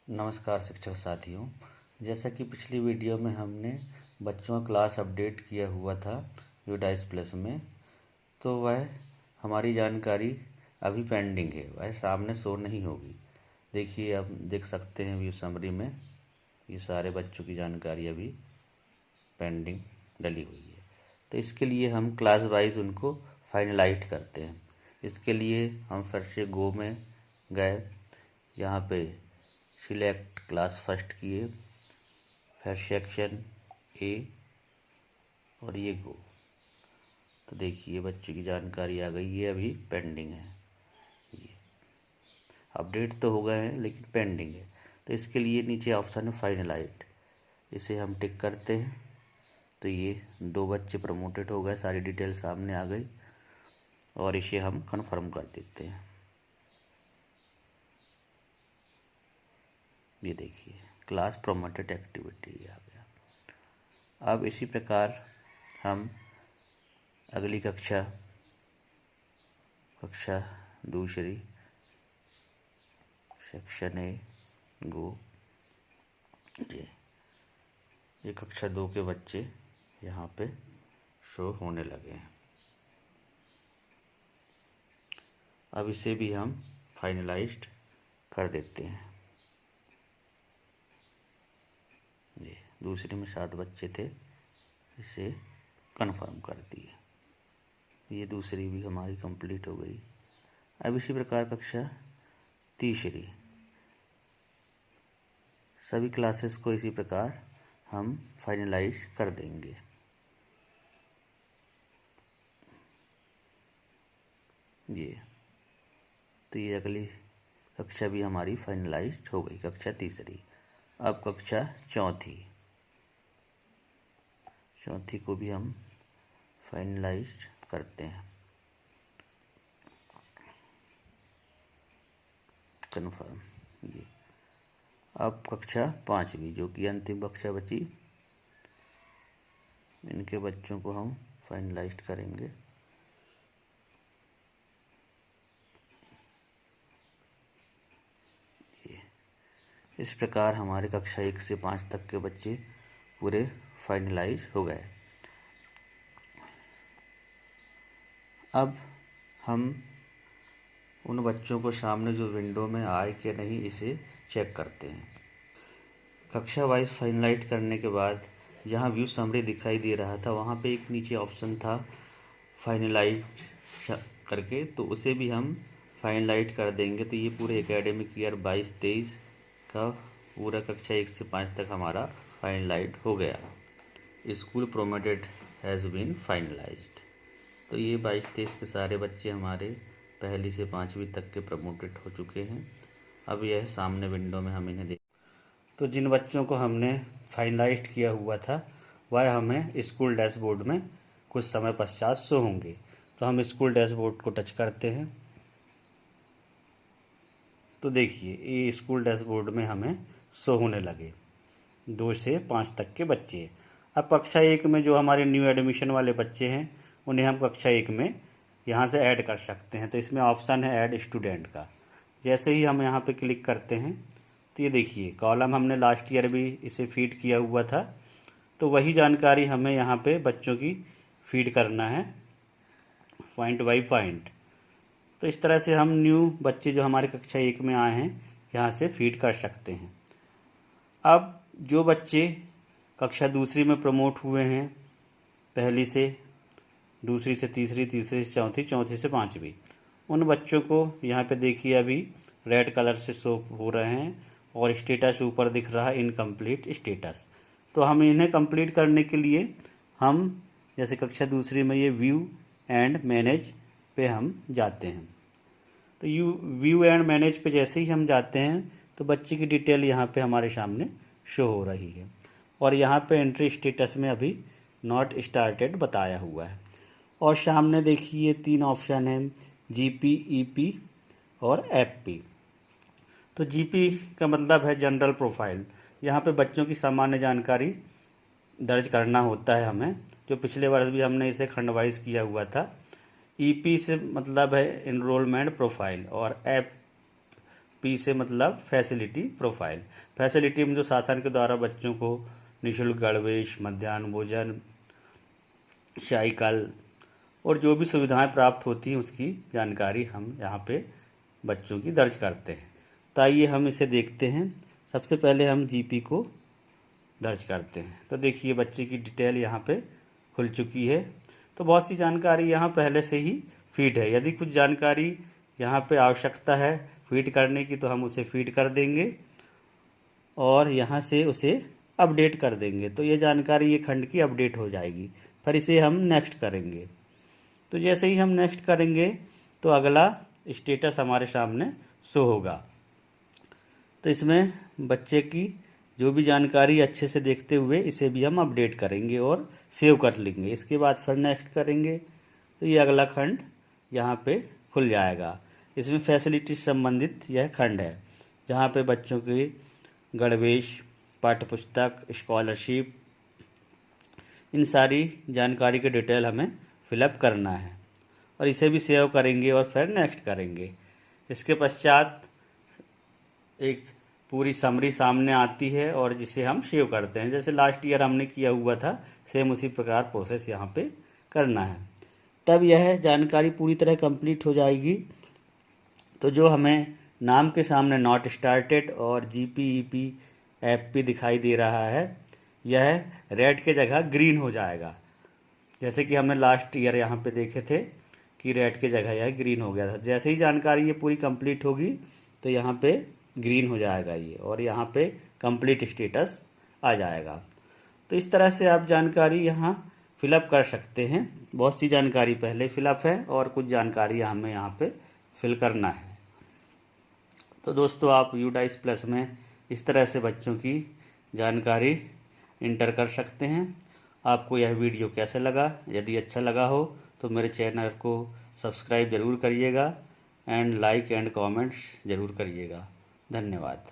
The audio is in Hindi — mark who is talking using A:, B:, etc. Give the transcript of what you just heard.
A: नमस्कार शिक्षक साथियों। जैसा कि पिछली वीडियो में हमने बच्चों का क्लास अपडेट किया हुआ था यूडाइस प्लस में, तो वह हमारी जानकारी अभी पेंडिंग है, वह सामने शो नहीं होगी। देखिए, आप देख सकते हैं व्यू समरी में ये सारे बच्चों की जानकारी अभी पेंडिंग डली हुई है। तो इसके लिए हम क्लास वाइज उनको फाइनलाइज करते हैं। इसके लिए हम फिर से गो में गए, यहाँ पे सिलेक्ट क्लास फर्स्ट किए, फिर सेक्शन ए और ये गो। तो देखिए बच्चों की जानकारी आ गई, ये अभी पेंडिंग है। ये अपडेट तो हो गए हैं लेकिन पेंडिंग है। तो इसके लिए नीचे ऑप्शन है फाइनलाइज, इसे हम टिक करते हैं। तो ये 2 बच्चे प्रमोटेड हो गए, सारी डिटेल सामने आ गई और इसे हम कन्फर्म कर देते हैं। ये देखिए क्लास प्रमोटेड एक्टिविटी आ गया। अब इसी प्रकार हम अगली कक्षा दूसरी सेक्शन ए गो, ये कक्षा 2 के बच्चे यहाँ पे शो होने लगे हैं। अब इसे भी हम फाइनलाइज्ड कर देते हैं। ये दूसरे में 7 बच्चे थे, इसे कन्फर्म कर दिए। ये दूसरी भी हमारी कंप्लीट हो गई। अब इसी प्रकार कक्षा तीसरी, सभी क्लासेस को इसी प्रकार हम फाइनलाइज कर देंगे। ये तो ये अगली कक्षा भी हमारी फाइनलाइज हो गई, कक्षा तीसरी। अब कक्षा चौथी को भी हम फाइनलाइज करते हैं, कन्फर्म। ये अब कक्षा 5वीं जो कि अंतिम कक्षा बची, इनके बच्चों को हम फाइनलाइज करेंगे। इस प्रकार हमारे कक्षा 1 से 5 तक के बच्चे पूरे फाइनलाइज हो गए। अब हम उन बच्चों को सामने जो विंडो में आए कि नहीं, इसे चेक करते हैं। कक्षा वाइज फाइनलाइज करने के बाद जहाँ व्यू समरी दिखाई दे रहा था, वहाँ पे एक नीचे ऑप्शन था फाइनलाइज करके, तो उसे भी हम फाइनलाइज कर देंगे। तो ये पूरे एकेडमिक ईयर 22-23 का पूरा कक्षा 1 से 5 तक हमारा फाइनलाइज हो गया। School promoted has been finalized. तो ये 22-23 के सारे बच्चे हमारे पहली से 5वीं तक के प्रमोटेड हो चुके हैं। अब यह सामने विंडो में हम इन्हें देख, तो जिन बच्चों को हमने फाइनलाइज किया हुआ था वह हमें स्कूल डैशबोर्ड में कुछ समय पश्चात शो होंगे। तो हम स्कूल डैशबोर्ड को टच करते हैं। तो देखिए ये स्कूल डैशबोर्ड में हमें शो होने लगे 2 से 5 तक के बच्चे। अब कक्षा 1 में जो हमारे न्यू एडमिशन वाले बच्चे हैं, उन्हें हम कक्षा 1 में यहाँ से ऐड कर सकते हैं। तो इसमें ऑप्शन है ऐड स्टूडेंट का। जैसे ही हम यहाँ पे क्लिक करते हैं तो ये देखिए कॉलम हमने लास्ट ईयर भी इसे फीड किया हुआ था, तो वही जानकारी हमें यहाँ पे बच्चों की फीड करना है पॉइंट बाई पॉइंट। तो इस तरह से हम न्यू बच्चे जो हमारे कक्षा 1 में आए हैं यहाँ से फीड कर सकते हैं। अब जो बच्चे कक्षा दूसरी में प्रमोट हुए हैं, पहली से दूसरी से तीसरी, तीसरी से चौथी, चौथी से 5वीं, उन बच्चों को यहाँ पे देखिए अभी रेड कलर से शो हो रहे हैं और स्टेटस ऊपर दिख रहा है इनकम्प्लीट स्टेटस। तो हम इन्हें कंप्लीट करने के लिए हम जैसे कक्षा दूसरी में ये व्यू एंड मैनेज पे हम जाते हैं। तो व्यू एंड मैनेज पे जैसे ही हम जाते हैं तो बच्चे की डिटेल यहाँ पे हमारे सामने शो हो रही है और यहाँ पे एंट्री स्टेटस में अभी नॉट स्टार्टेड बताया हुआ है। और सामने देखिए 3 ऑप्शन हैं, जीपी, ईपी और एफपी। तो जीपी का मतलब है जनरल प्रोफाइल। यहाँ पे बच्चों की सामान्य जानकारी दर्ज करना होता है हमें, जो पिछले वर्ष भी हमने इसे खंडवाइज किया हुआ था। ईपी से मतलब है इनरोलमेंट प्रोफाइल और एफपी पी से मतलब फैसिलिटी प्रोफाइल। फैसिलिटी में जो शासन के द्वारा बच्चों को निःशुल्क गणवेश, मध्याह्न भोजन, साइकिल और जो भी सुविधाएं प्राप्त होती हैं उसकी जानकारी हम यहाँ पे बच्चों की दर्ज करते हैं। तो आइए हम इसे देखते हैं। सबसे पहले हम जीपी को दर्ज करते हैं। तो देखिए बच्चे की डिटेल यहाँ पे खुल चुकी है। तो बहुत सी जानकारी यहाँ पहले से ही फीड है। यदि कुछ जानकारी यहाँ पे आवश्यकता है फीड करने की तो हम उसे फीड कर देंगे और यहाँ से उसे अपडेट कर देंगे। तो ये जानकारी ये खंड की अपडेट हो जाएगी। फिर इसे हम नेक्स्ट करेंगे। तो जैसे ही हम नेक्स्ट करेंगे तो अगला स्टेटस हमारे सामने शो होगा। तो इसमें बच्चे की जो भी जानकारी अच्छे से देखते हुए इसे भी हम अपडेट करेंगे और सेव कर लेंगे। इसके बाद फिर नेक्स्ट करेंगे तो ये अगला खंड यहाँ पे खुल जाएगा। इसमें फैसिलिटी से संबंधित यह खंड है जहाँ पे बच्चों की गणवेश, पाठ्यपुस्तक, स्कॉलरशिप, इन सारी जानकारी के डिटेल हमें फिलअप करना है और इसे भी सेव करेंगे और फिर नेक्स्ट करेंगे। इसके पश्चात एक पूरी समरी सामने आती है और जिसे हम सेव करते हैं। जैसे लास्ट ईयर हमने किया हुआ था सेम उसी प्रकार प्रोसेस यहाँ पे करना है। तब यह जानकारी पूरी तरह कंप्लीट हो जाएगी। तो जो हमें नाम के सामने नॉट स्टार्टेड और GPEP FP दिखाई दे रहा है यह रेड के जगह ग्रीन हो जाएगा। जैसे कि हमने लास्ट ईयर यहाँ पे देखे थे कि रेड के जगह यह ग्रीन हो गया था। जैसे ही जानकारी ये पूरी कंप्लीट होगी तो यहाँ पे ग्रीन हो जाएगा ये और यहाँ पे कंप्लीट स्टेटस आ जाएगा। तो इस तरह से आप जानकारी यहाँ फिलअप कर सकते हैं। बहुत सी जानकारी पहले फिलअप है और कुछ जानकारी हमें यहाँ पे फिल करना है। तो दोस्तों आप UDICE प्लस में इस तरह से बच्चों की जानकारी इंटर कर सकते हैं। आपको यह वीडियो कैसा लगा? यदि अच्छा लगा हो तो मेरे चैनल को सब्सक्राइब ज़रूर करिएगा एंड लाइक एंड कमेंट्स ज़रूर करिएगा। धन्यवाद।